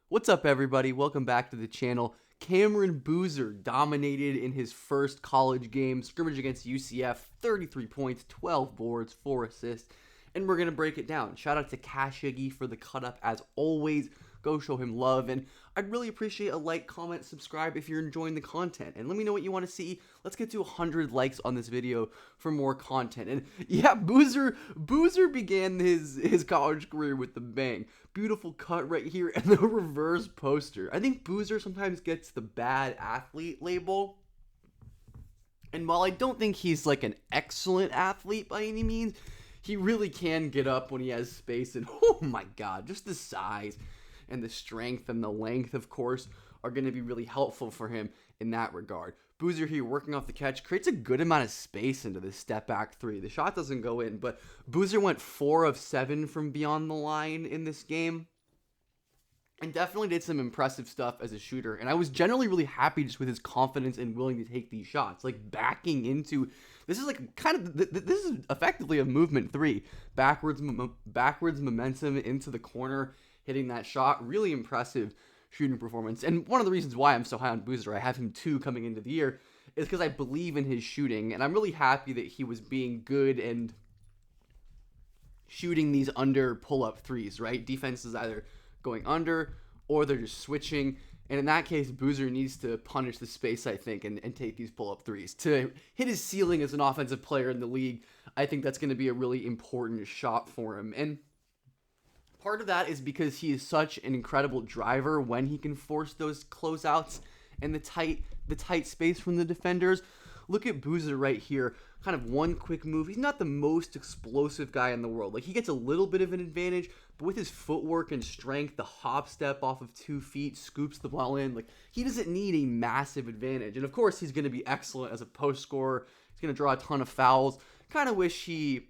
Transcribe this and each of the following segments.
What's up, everybody? Welcome back to the channel. Cameron Boozer dominated in his first college game, scrimmage against UCF, 33 points, 12 boards, 4 assists, and we're going to break it down. Shout out to Kashigi for the cut up as always. Go show him love, and I'd really appreciate a like, comment, subscribe if you're enjoying the content, and let me know what you want to see. Let's get to 100 likes on this video for more content. And yeah, Boozer began his college career with the bang. Beautiful cut right here and the reverse poster. I think Boozer sometimes gets the bad athlete label, and while I don't think he's like an excellent athlete by any means, he really can get up when he has space, and oh my god, just the size and the strength and the length, of course, are going to be really helpful for him in that regard. Boozer here working off the catch creates a good amount of space into this step back three. The shot doesn't go in, but Boozer went 4 of 7 from beyond the line in this game and definitely did some impressive stuff as a shooter. And I was generally really happy just with his confidence and willing to take these shots, like backing into this is like kind of this is effectively a movement three, backwards momentum into the corner, hitting that shot. Really impressive shooting performance. And one of the reasons why I'm so high on Boozer, I have him 2 coming into the year, is because I believe in his shooting, and I'm really happy that he was being good and shooting these under pull-up threes, right? Defense is either going under or they're just switching, and in that case, Boozer needs to punish the space, I think, and take these pull-up threes. To hit his ceiling as an offensive player in the league, I think that's going to be a really important shot for him. And part of that is because he is such an incredible driver when he can force those closeouts and the tight space from the defenders. Look at Boozer right here. Kind of one quick move. He's not the most explosive guy in the world. Like, he gets a little bit of an advantage, but with his footwork and strength, the hop step off of 2 feet, scoops the ball in. Like, he doesn't need a massive advantage. And of course, he's going to be excellent as a post scorer. He's going to draw a ton of fouls. Kind of wish he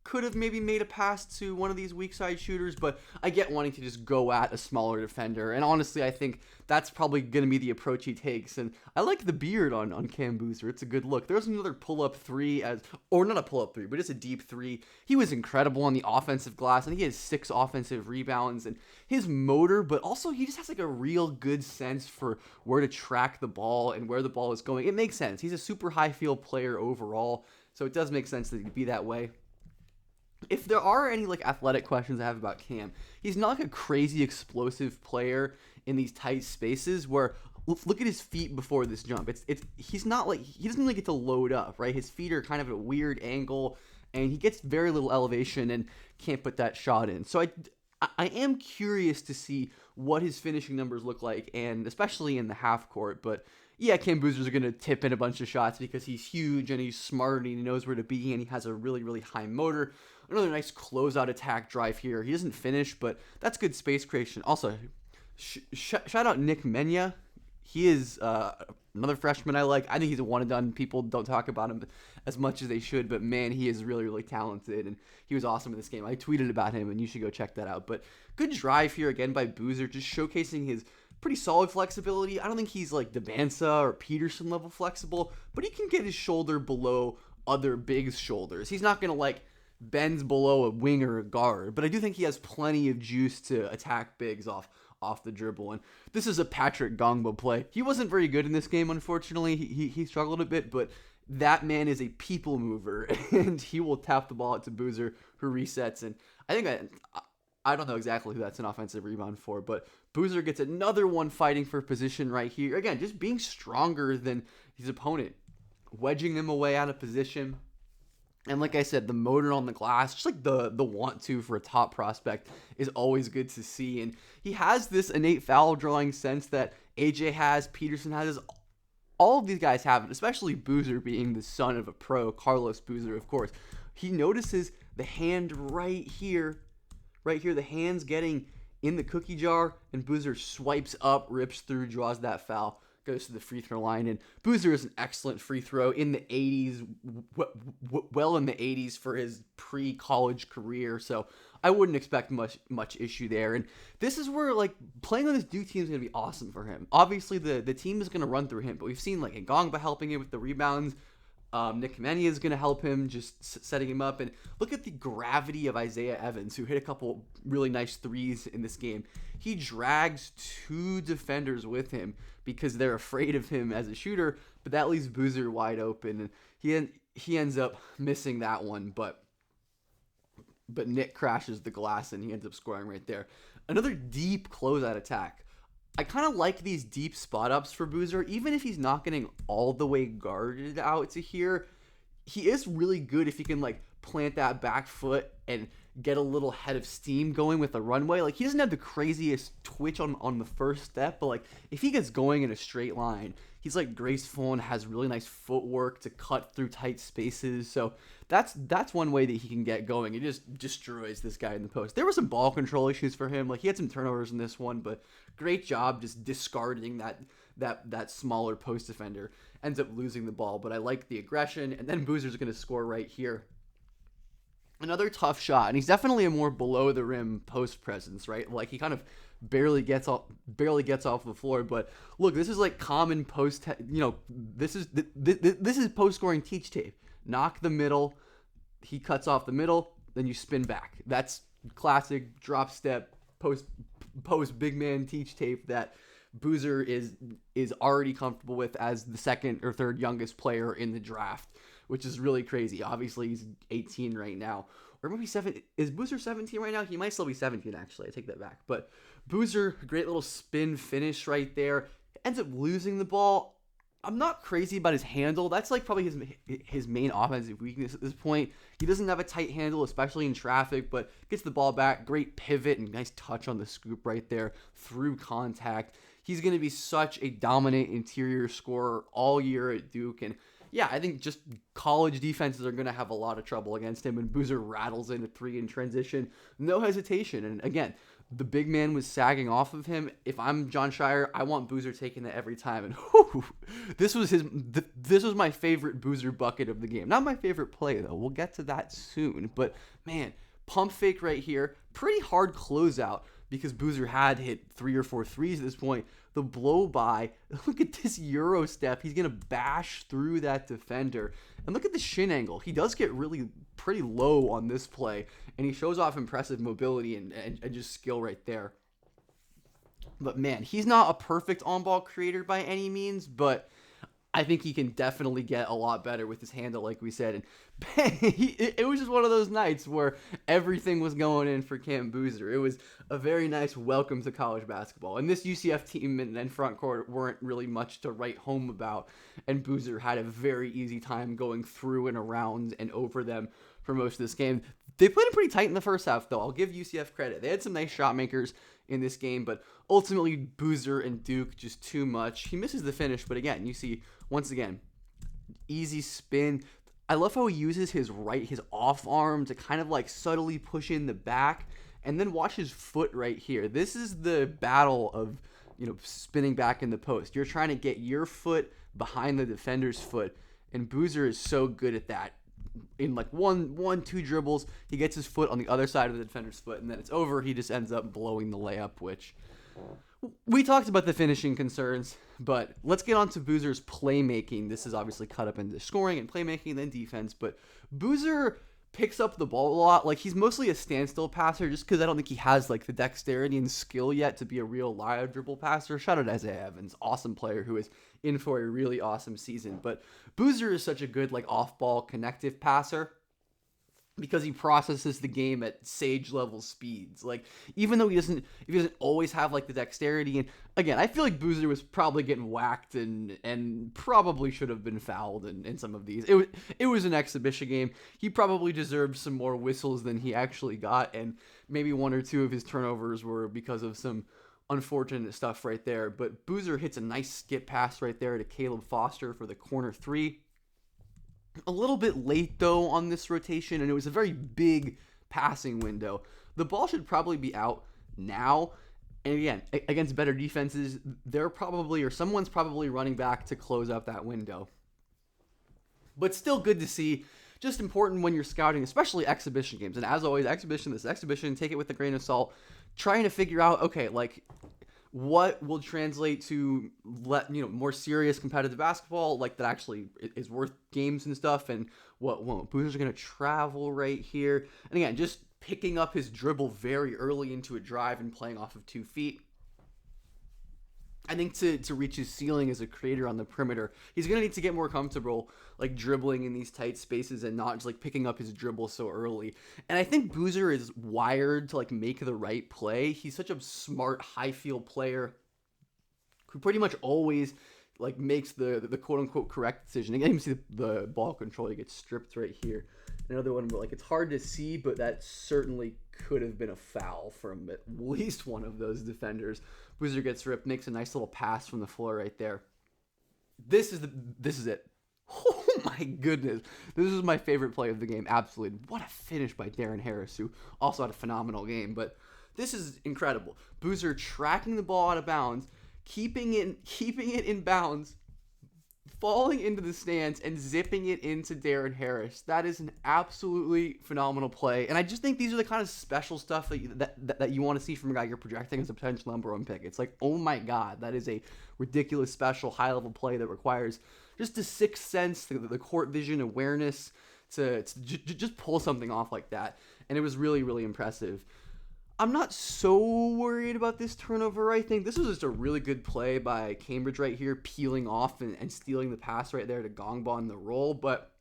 could have maybe made a pass to one of these weak side shooters, but I get wanting to just go at a smaller defender, and honestly I think that's probably going to be the approach he takes. And I like the beard on Cam Boozer. It's a good look. There's another pull-up three, or not a pull-up three, but just a deep three. He was incredible on the offensive glass, and he has 6 offensive rebounds, and his motor, but also he just has like a real good sense for where to track the ball and where the ball is going. It makes sense. He's a super high field player overall, so it does make sense that he'd be that way. If there are any like athletic questions I have about Cam, he's not like a crazy explosive player in these tight spaces where look at his feet before this jump. He's not like, he doesn't really get to load up, right? His feet are kind of at a weird angle and he gets very little elevation and can't put that shot in. So I am curious to see what his finishing numbers look like, and especially in the half court. But yeah, Cam Boozer's going to tip in a bunch of shots because he's huge and he's smart and he knows where to be and he has a really, really high motor. Another nice closeout attack drive here. He doesn't finish, but that's good space creation. Also, shout out Nick Menya. He is another freshman I like. I think he's a one-and-done. People don't talk about him as much as they should, but man, he is really, really talented, and he was awesome in this game. I tweeted about him, and you should go check that out. But good drive here again by Boozer, just showcasing his pretty solid flexibility. I don't think he's like Debansa or Peterson level flexible, but he can get his shoulder below other bigs' shoulders. He's not going to like bends below a wing or a guard, but I do think he has plenty of juice to attack bigs off the dribble. And this is a Patrick Gongbo play. He wasn't very good in this game, unfortunately. He struggled a bit, but that man is a people mover, and he will tap the ball out to Boozer, who resets. And I think I don't know exactly who that's an offensive rebound for, but Boozer gets another one fighting for position right here. Again, just being stronger than his opponent, wedging them away out of position. And like I said, the motor on the glass, just like the want to for a top prospect, is always good to see. And he has this innate foul drawing sense that AJ has, Peterson has, all of these guys have it, especially Boozer being the son of a pro, Carlos Boozer, of course. He notices the hand right here, the hand's getting in the cookie jar, and Boozer swipes up, rips through, draws that foul, goes to the free throw line. And Boozer is an excellent free throw in the 80s, well in the 80s for his pre-college career, so I wouldn't expect much issue there. And this is where like playing on this Duke team is going to be awesome for him. Obviously the team is going to run through him, but we've seen like Ngongba helping him with the rebounds. Nick Kameni is going to help him, just setting him up. And look at the gravity of Isaiah Evans, who hit a couple really nice threes in this game. He drags 2 defenders with him because they're afraid of him as a shooter, but that leaves Boozer wide open. And he ends up missing that one, but Nick crashes the glass and he ends up scoring right there. Another deep closeout attack. I kind of like these deep spot ups for Boozer, even if he's not getting all the way guarded out to here. He is really good if he can like plant that back foot and get a little head of steam going with the runway. Like, he doesn't have the craziest twitch on the first step, but like if he gets going in a straight line, he's like graceful and has really nice footwork to cut through tight spaces. So that's one way that he can get going. He just destroys this guy in the post. There were some ball control issues for him. Like, he had some turnovers in this one, but great job just discarding that smaller post defender. Ends up losing the ball, but I like the aggression. And then Boozer's going to score right here. Another tough shot, and he's definitely a more below the rim post presence, right? Like, he kind of barely gets off the floor. But look, this is like common post. This is post scoring teach tape. Knock the middle, he cuts off the middle, then you spin back. That's classic drop step post big man teach tape that Boozer is already comfortable with as the second or third youngest player in the draft, which is really crazy. Obviously, he's 18 right now. Or maybe 7. Is Boozer 17 right now? He might still be 17, actually. I take that back. But Boozer, great little spin finish right there. Ends up losing the ball. I'm not crazy about his handle. That's like probably his main offensive weakness at this point. He doesn't have a tight handle, especially in traffic, but gets the ball back. Great pivot and nice touch on the scoop right there through contact. He's going to be such a dominant interior scorer all year at Duke. And yeah, I think just college defenses are going to have a lot of trouble against him. And Boozer rattles in a 3 in transition. No hesitation. And again, the big man was sagging off of him. If I'm John Shire, I want Boozer taking that every time. And whew, this was my favorite Boozer bucket of the game. Not my favorite play, though. We'll get to that soon. But, man, pump fake right here. Pretty hard closeout because Boozer had hit 3 or 4 threes at this point. The blow by, look at this Euro step. He's going to bash through that defender. And look at the shin angle. He does get really pretty low on this play, and he shows off impressive mobility and just skill right there. But man, he's not a perfect on-ball creator by any means, but I think he can definitely get a lot better with his handle, like we said. And it was just one of those nights where everything was going in for Cam Boozer. It was a very nice welcome to college basketball. And this UCF team and front court weren't really much to write home about. And Boozer had a very easy time going through and around and over them for most of this game. They played it pretty tight in the first half, though. I'll give UCF credit. They had some nice shot makers in this game, but ultimately Boozer and Duke just too much. He misses the finish, but again, you see, once again, easy spin. I love how he uses his off arm to kind of like subtly push in the back, and then watch his foot right here. This is the battle of, spinning back in the post. You're trying to get your foot behind the defender's foot, and Boozer is so good at that. In like two dribbles, he gets his foot on the other side of the defender's foot, and then it's over. He just ends up blowing the layup, which we talked about the finishing concerns, but let's get on to Boozer's playmaking. This is obviously cut up into scoring and playmaking, then defense, but Boozer picks up the ball a lot. Like, he's mostly a standstill passer just because I don't think he has like the dexterity and skill yet to be a real live dribble passer. Shout out to Isaiah Evans, awesome player who is in for a really awesome season. But Boozer is such a good like off-ball connective passer because he processes the game at sage level speeds. Like, even though he doesn't always have like the dexterity, and again, I feel like Boozer was probably getting whacked and probably should have been fouled in some of these. It was an exhibition game. He probably deserved some more whistles than he actually got, and maybe 1 or 2 of his turnovers were because of some unfortunate stuff right there. But Boozer hits a nice skip pass right there to Caleb Foster for the corner 3. A little bit late, though, on this rotation, and it was a very big passing window. The ball should probably be out now. And again, against better defenses, someone's probably running back to close out that window. But still good to see. Just important when you're scouting, especially exhibition games. And as always, exhibition, take it with a grain of salt. Trying to figure out, okay, like, what will translate to more serious competitive basketball, like that actually is worth games and stuff, and what won't. Boozer's going to travel right here. And again, just picking up his dribble very early into a drive and playing off of 2 feet. I think to reach his ceiling as a creator on the perimeter, he's going to need to get more comfortable like dribbling in these tight spaces and not just like picking up his dribble so early. And I think Boozer is wired to like make the right play. He's such a smart high field player who pretty much always like makes the quote unquote correct decision. Again, you can see the ball control. He gets stripped right here. Another one where like it's hard to see, but that certainly could have been a foul from at least one of those defenders. Boozer gets ripped, makes a nice little pass from the floor right there. This is it. Oh my goodness. This is my favorite play of the game. Absolutely. What a finish by Darren Harris, who also had a phenomenal game. But this is incredible. Boozer tracking the ball out of bounds, keeping it in bounds, falling into the stands and zipping it into Darren Harris. That is an absolutely phenomenal play. And I just think these are the kind of special stuff that you want to see from a guy you're projecting as a potential number 1 pick. It's like, oh my God, that is a ridiculous, special, high-level play that requires just the sixth sense, the court vision, awareness to just pull something off like that. And it was really, really impressive. I'm not so worried about this turnover. I think this was just a really good play by Cambridge right here, peeling off and stealing the pass right there to Gongba on the roll. But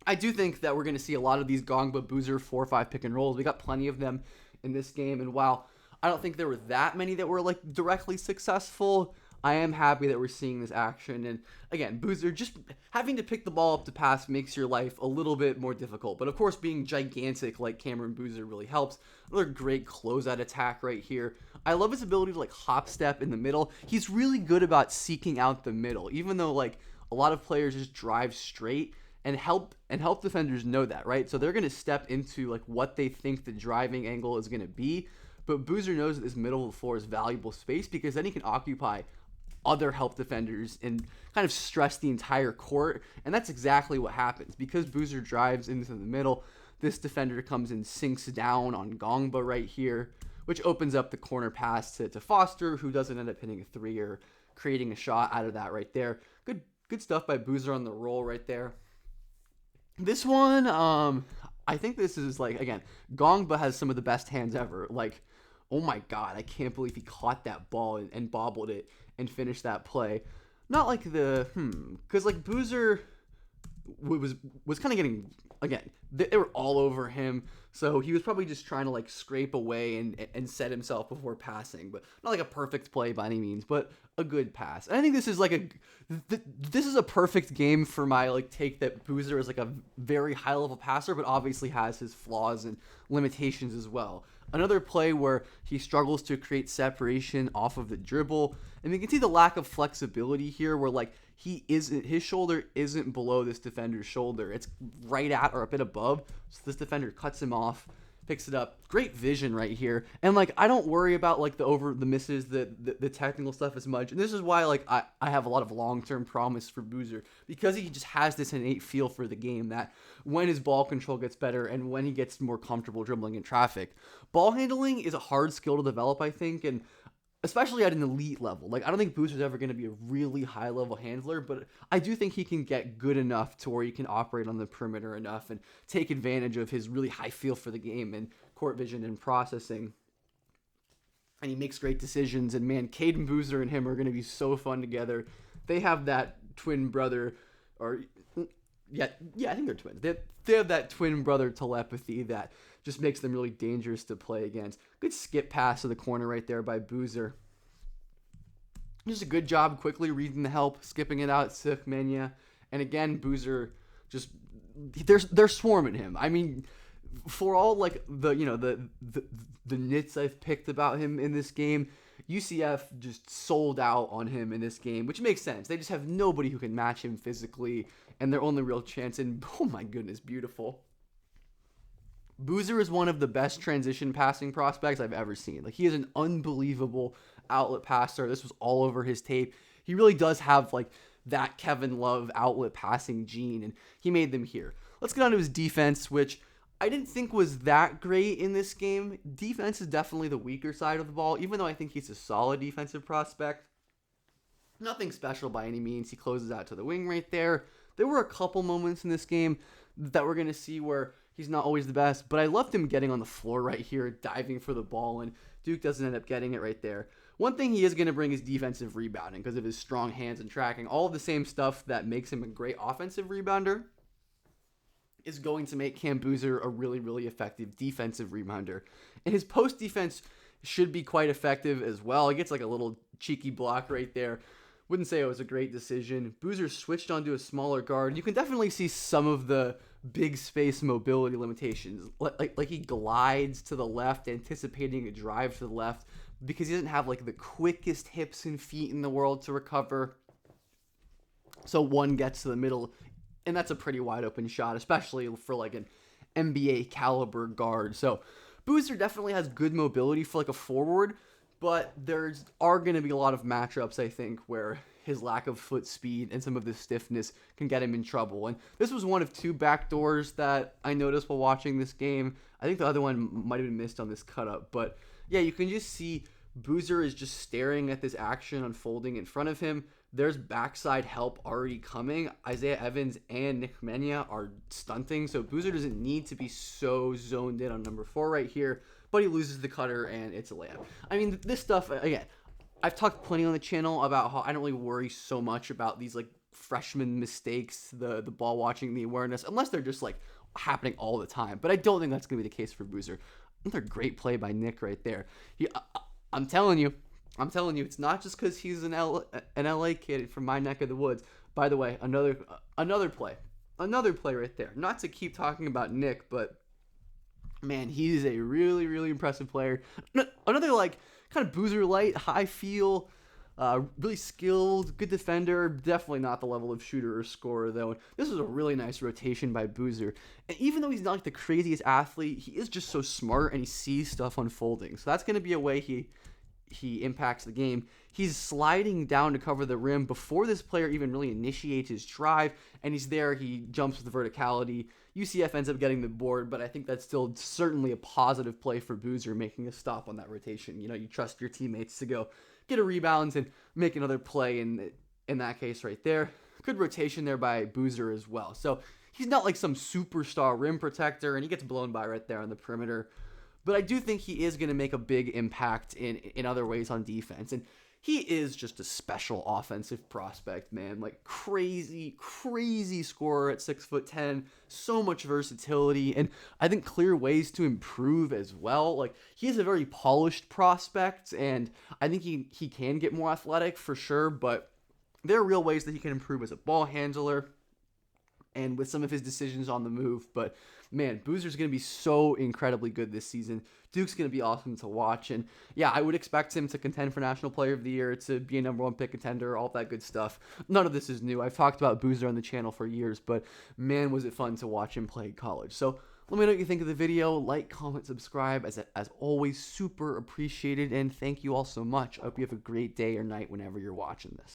I do think that we're going to see a lot of these Gongba Boozer 4-5 pick and rolls. We got plenty of them in this game. And while I don't think there were that many that were like directly successful, I am happy that we're seeing this action. And again, Boozer, just having to pick the ball up to pass makes your life a little bit more difficult. But of course, being gigantic like Cameron Boozer really helps. Another great closeout attack right here. I love his ability to like hop step in the middle. He's really good about seeking out the middle, even though like a lot of players just drive straight and help defenders know that, right? So they're going to step into like what they think the driving angle is going to be. But Boozer knows that this middle of the floor is valuable space because then he can occupy other help defenders and kind of stress the entire court. And that's exactly what happens. Because Boozer drives into the middle, this defender comes and sinks down on Gongba right here, which opens up the corner pass to Foster, who doesn't end up hitting a 3 or creating a shot out of that right there. Good stuff by Boozer on the roll right there. This one, I think this is like, again, Gongba has some of the best hands ever. Like, oh my God, I can't believe he caught that ball and bobbled it and finished that play. Not like because like Boozer was kind of getting, again, they were all over him, so he was probably just trying to like scrape away and set himself before passing, but not like a perfect play by any means, but a good pass. And I think this is like this is a perfect game for my like take that Boozer is like a very high level passer, but obviously has his flaws and limitations as well. Another play where he struggles to create separation off of the dribble. And you can see the lack of flexibility here where like his shoulder isn't below this defender's shoulder. It's right at or a bit above. So this defender cuts him off, picks it up. Great vision right here. And like I don't worry about like the misses, the technical stuff as much. And this is why like I have a lot of long-term promise for Boozer, because he just has this innate feel for the game that when his ball control gets better and when he gets more comfortable dribbling in traffic. Ball handling is a hard skill to develop, I think, and especially at an elite level. Like, I don't think Boozer's ever going to be a really high-level handler, but I do think he can get good enough to where he can operate on the perimeter enough and take advantage of his really high feel for the game and court vision and processing. And he makes great decisions, and man, Caden Boozer and him are going to be so fun together. They have that twin brother, or yeah, I think they're twins. They have that twin brother telepathy that just makes them really dangerous to play against. Good skip pass to the corner right there by Boozer. Just a good job quickly reading the help, skipping it out, Sif Menya. And again, Boozer just they're swarming him. I mean, for all like the nits I've picked about him in this game, UCF just sold out on him in this game, which makes sense. They just have nobody who can match him physically, and their only real chance, and oh my goodness, beautiful. Boozer is one of the best transition passing prospects I've ever seen. Like, he is an unbelievable outlet passer. This was all over his tape. He really does have like that Kevin Love outlet passing gene, and he made them here. Let's get on to his defense, which I didn't think was that great in this game. Defense is definitely the weaker side of the ball, even though I think he's a solid defensive prospect. Nothing special by any means. He closes out to the wing right there. There were a couple moments in this game that we're going to see where he's not always the best, but I loved him getting on the floor right here, diving for the ball, and Duke doesn't end up getting it right there. One thing he is going to bring is defensive rebounding because of his strong hands and tracking. All of the same stuff that makes him a great offensive rebounder is going to make Cam Boozer a really, really effective defensive rebounder. And his post defense should be quite effective as well. He gets like a little cheeky block right there. Wouldn't say it was a great decision. Boozer switched onto a smaller guard. You can definitely see some of the big space mobility limitations. Like he glides to the left, anticipating a drive to the left because he doesn't have like the quickest hips and feet in the world to recover. So one gets to the middle, and that's a pretty wide open shot, especially for like an NBA caliber guard. So Boozer definitely has good mobility for like a forward, but there's are going to be a lot of matchups, I think, where his lack of foot speed and some of the stiffness can get him in trouble. And this was one of two backdoors that I noticed while watching this game. I think the other one might have been missed on this cut up. But yeah, you can just see Boozer is just staring at this action unfolding in front of him. There's backside help already coming. Isaiah Evans and Nick Menya are stunting, so Boozer doesn't need to be so zoned in on number 4 right here, but he loses the cutter, and it's a layup. I mean, this stuff, again, I've talked plenty on the channel about how I don't really worry so much about these, like, freshman mistakes, the ball watching, the awareness, unless they're just, like, happening all the time. But I don't think that's going to be the case for Boozer. Another great play by Nick right there. I'm telling you, it's not just because he's an LA kid from my neck of the woods. By the way, another play right there. Not to keep talking about Nick, but man, he's a really, really impressive player. Another like kind of Boozer light, high feel, really skilled, good defender. Definitely not the level of shooter or scorer though. This was a really nice rotation by Boozer. And even though he's not like the craziest athlete, he is just so smart and he sees stuff unfolding. So that's going to be a way he impacts the game. He's sliding down to cover the rim before this player even really initiates his drive, and he's there. He jumps with the verticality. UCF ends up getting the board, but I think that's still certainly a positive play for Boozer, making a stop on that rotation. You know, you trust your teammates to go get a rebound and make another play in that case right there. Good rotation there by Boozer as well. So he's not like some superstar rim protector, and he gets blown by right there on the perimeter. But I do think he is going to make a big impact in other ways on defense. And he is just a special offensive prospect, man. Like crazy, crazy scorer at 6'10", so much versatility, and I think clear ways to improve as well. Like he is a very polished prospect, and I think he can get more athletic for sure, but there are real ways that he can improve as a ball handler and with some of his decisions on the move. But man, Boozer's going to be so incredibly good this season. Duke's going to be awesome to watch. And yeah, I would expect him to contend for National Player of the Year, to be a number 1 pick contender, all that good stuff. None of this is new. I've talked about Boozer on the channel for years, but man, was it fun to watch him play college. So let me know what you think of the video. Like, comment, subscribe. As always, super appreciated. And thank you all so much. I hope you have a great day or night whenever you're watching this.